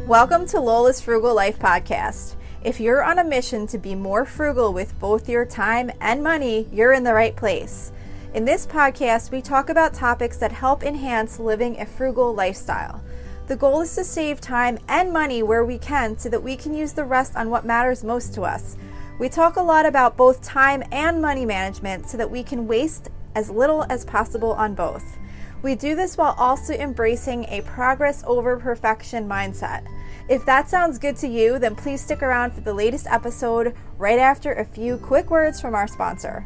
Welcome to Lola's Frugal Life Podcast. If you're on a mission to be more frugal with both your time and money, you're in the right place. In this podcast, we talk about topics that help enhance living a frugal lifestyle. The goal is to save time and money where we can so that we can use the rest on what matters most to us. We talk a lot about both time and money management so that we can waste as little as possible on both. We do this while also embracing a progress over perfection mindset. If that sounds good to you, then please stick around for the latest episode right after a few quick words from our sponsor.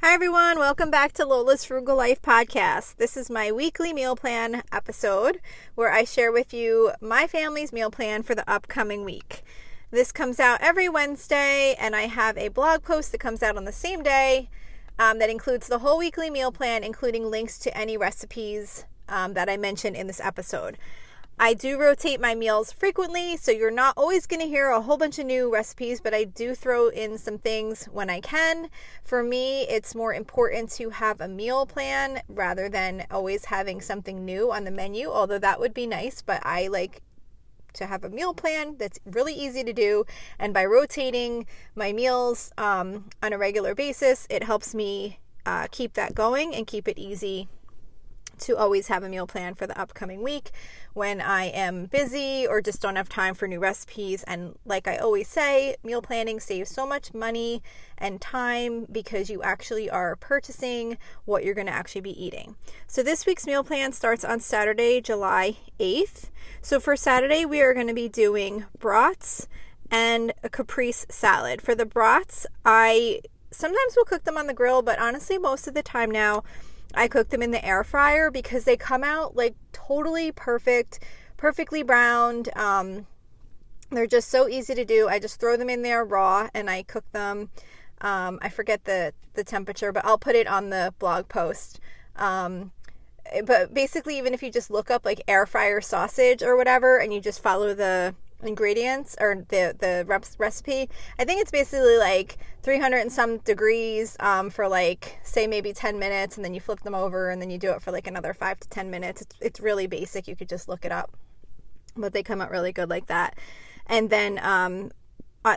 Hi everyone, welcome back to Lola's Frugal Life Podcast. This is my weekly meal plan episode where I share with you my family's meal plan for the upcoming week. This comes out every Wednesday, and I have a blog post that comes out on the same day that includes the whole weekly meal plan, including links to any recipes that I mentioned in this episode. I do rotate my meals frequently, so you're not always going to hear a whole bunch of new recipes, but I do throw in some things when I can. For me, it's more important to have a meal plan rather than always having something new on the menu, although that would be nice, but I like to have a meal plan that's really easy to do, and by rotating my meals on a regular basis, it helps me keep that going and keep it easy to always have a meal plan for the upcoming week when I am busy or just don't have time for new recipes. And like I always say, meal planning saves so much money and time because you actually are purchasing what you're going to actually be eating. So this week's meal plan starts on Saturday, July 8th. So for Saturday, we are going to be doing brats and a caprese salad. For the brats, I sometimes will cook them on the grill, but honestly, most of the time now, I cook them in the air fryer because they come out like totally perfect, perfectly browned. They're just so easy to do. I just throw them in there raw and I cook them. I forget the temperature, but I'll put it on the blog post. But basically, even if you just look up like air fryer sausage or whatever, and you just follow the ingredients or the recipe, I think it's basically like 300 and some degrees for like, say maybe 10 minutes, and then you flip them over and then you do it for like another 5 to 10 minutes. It's really basic. You could just look it up, but they come out really good like that. And then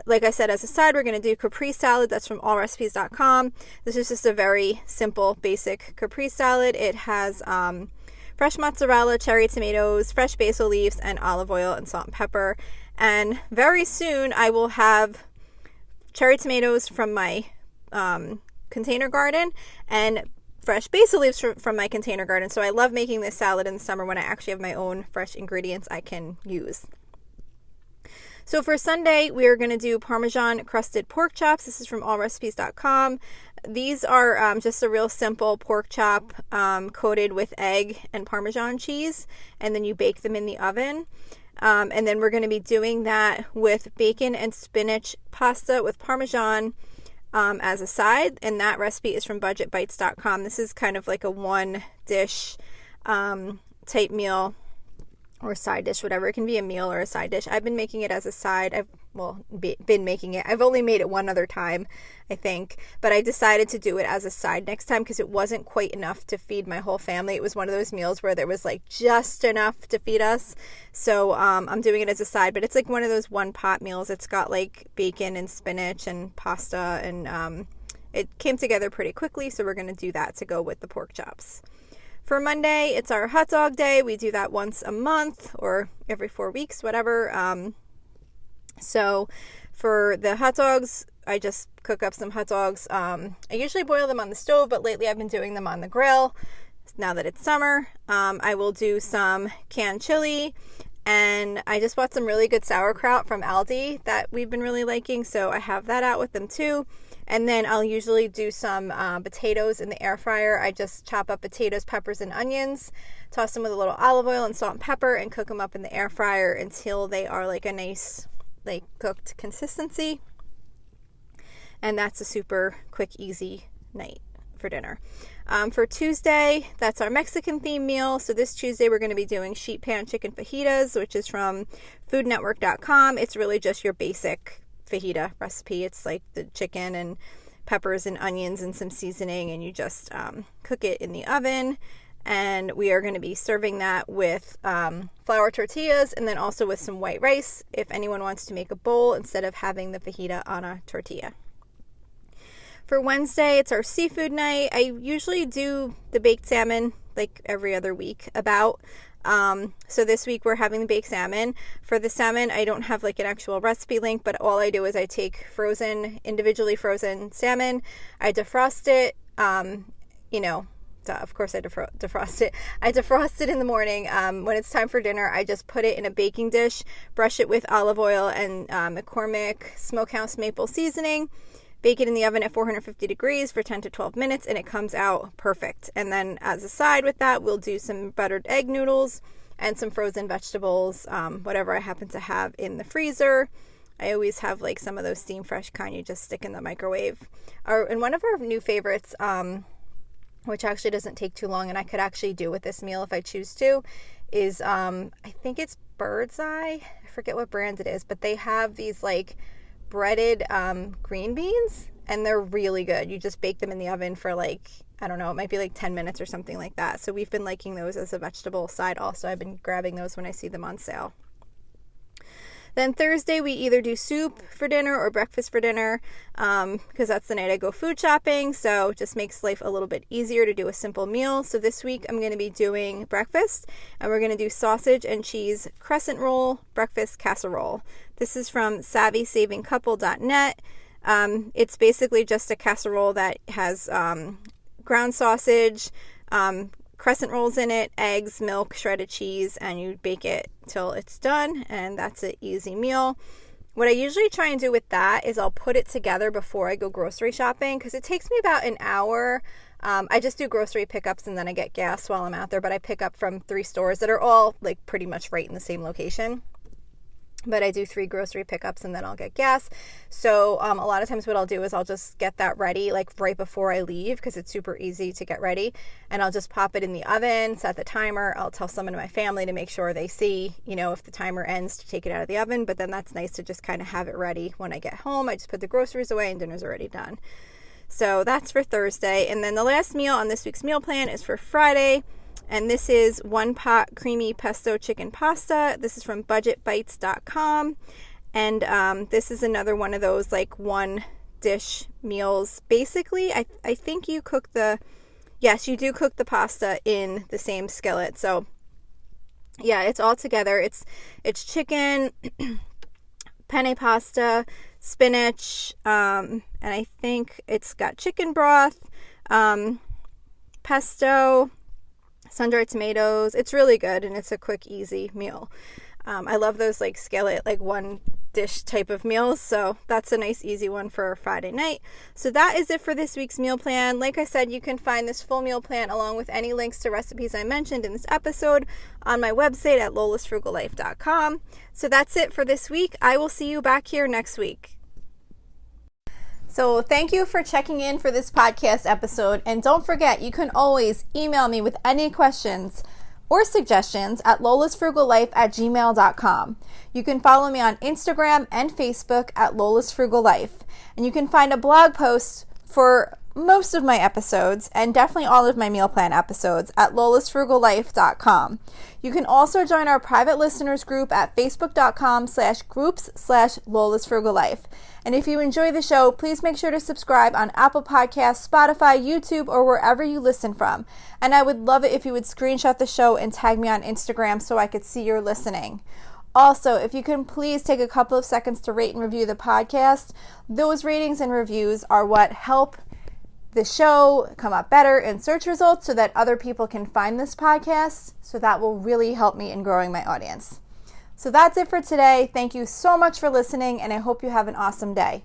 like I said, as a side, we're going to do caprese salad. That's from allrecipes.com. This is just a very simple, basic caprese salad. It has fresh mozzarella, cherry tomatoes, fresh basil leaves, and olive oil and salt and pepper. And very soon I will have cherry tomatoes from my container garden and fresh basil leaves from my container garden. So I love making this salad in the summer when I actually have my own fresh ingredients I can use. So for Sunday, we are going to do Parmesan crusted pork chops. This is from allrecipes.com. These are just a real simple pork chop coated with egg and Parmesan cheese, and then you bake them in the oven. And then we're going to be doing that with bacon and spinach pasta with Parmesan as a side, and that recipe is from budgetbites.com. This is kind of like a one dish type meal or side dish, whatever. It can be a meal or a side dish. I've been making it as a side. I've been making it. I've only made it one other time, I think. But I decided to do it as a side next time because it wasn't quite enough to feed my whole family. It was one of those meals where there was like just enough to feed us. So I'm doing it as a side, but it's like one of those one pot meals. It's got like bacon and spinach and pasta, and it came together pretty quickly. So we're going to do that to go with the pork chops. For Monday, it's our hot dog day. We do that once a month or every 4 weeks, whatever. So for the hot dogs, I just cook up some hot dogs. I usually boil them on the stove, but lately I've been doing them on the grill now that it's summer. I will do some canned chili, and I just bought some really good sauerkraut from Aldi that we've been really liking, so I have that out with them too. And then I'll usually do some potatoes in the air fryer. I just chop up potatoes, peppers, and onions, toss them with a little olive oil and salt and pepper, and cook them up in the air fryer until they are like a nice, like cooked consistency. And that's a super quick, easy night for dinner. For Tuesday, that's our Mexican themed meal. So this Tuesday, we're going to be doing sheet pan chicken fajitas, which is from foodnetwork.com. It's really just your basic fajita recipe. It's like the chicken and peppers and onions and some seasoning, and you just cook it in the oven. and we are going to be serving that with flour tortillas and then also with some white rice if anyone wants to make a bowl instead of having the fajita on a tortilla. For Wednesday, it's our seafood night. I usually do the baked salmon like every other week about. So this week we're having the baked salmon. For the salmon, I don't have like an actual recipe link, but all I do is I take individually frozen salmon, I defrost it, of course I defrost it. I defrost it in the morning. When it's time for dinner, I just put it in a baking dish, brush it with olive oil and McCormick Smokehouse maple seasoning, bake it in the oven at 450 degrees for 10 to 12 minutes, and it comes out perfect. And then as a side with that, we'll do some buttered egg noodles and some frozen vegetables, whatever I happen to have in the freezer. I always have like some of those steam fresh kind you just stick in the microwave. And one of our new favorites, which actually doesn't take too long and I could actually do with this meal if I choose to, is I think it's Bird's Eye. I forget what brand it is, but they have these like breaded green beans, and they're really good. You just bake them in the oven for like, I don't know, it might be like 10 minutes or something like that. So we've been liking those as a vegetable side also. I've been grabbing those when I see them on sale. Then Thursday, we either do soup for dinner or breakfast for dinner because that's the night I go food shopping. So it just makes life a little bit easier to do a simple meal. So this week, I'm going to be doing breakfast, and we're going to do sausage and cheese crescent roll breakfast casserole. This is from SavvySavingCouple.net. It's basically just a casserole that has ground sausage, crescent rolls in it, eggs, milk, shredded cheese, and you bake it till it's done, and that's an easy meal. What I usually try and do with that is I'll put it together before I go grocery shopping because it takes me about an hour. I just do grocery pickups and then I get gas while I'm out there, but I pick up from 3 stores that are all like pretty much right in the same location. But I do 3 grocery pickups and then I'll get gas. So a lot of times what I'll do is I'll just get that ready like right before I leave because it's super easy to get ready. And I'll just pop it in the oven, set the timer. I'll tell someone in my family to make sure they see, if the timer ends to take it out of the oven. But then that's nice to just kind of have it ready when I get home. I just put the groceries away and dinner's already done. So that's for Thursday. And then the last meal on this week's meal plan is for Friday. And this is 1 pot creamy pesto chicken pasta. This is from budgetbites.com. And this is another one of those like one dish meals. Basically, I think you cook yes, you do cook the pasta in the same skillet. So yeah, it's all together. It's chicken, penne pasta, spinach, and I think it's got chicken broth, pesto, sun-dried tomatoes. It's really good, and it's a quick, easy meal. I love those like skillet, like one dish type of meals. So that's a nice, easy one for Friday night. So that is it for this week's meal plan. Like I said, you can find this full meal plan along with any links to recipes I mentioned in this episode on my website at lolasfrugallife.com. So that's it for this week. I will see you back here next week. So thank you for checking in for this podcast episode. And don't forget, you can always email me with any questions or suggestions at lolasfrugallife@gmail.com. You can follow me on Instagram and Facebook at lolasfrugallife. And you can find a blog post for most of my episodes and definitely all of my meal plan episodes at lolasfrugallife.com. You can also join our private listeners group at facebook.com/groups/lolasfrugallife. And if you enjoy the show, please make sure to subscribe on Apple Podcasts, Spotify, YouTube, or wherever you listen from. And I would love it if you would screenshot the show and tag me on Instagram so I could see you're listening. Also, if you can please take a couple of seconds to rate and review the podcast. Those ratings and reviews are what help the show come up better in search results so that other people can find this podcast. So that will really help me in growing my audience. So that's it for today. Thank you so much for listening, and I hope you have an awesome day.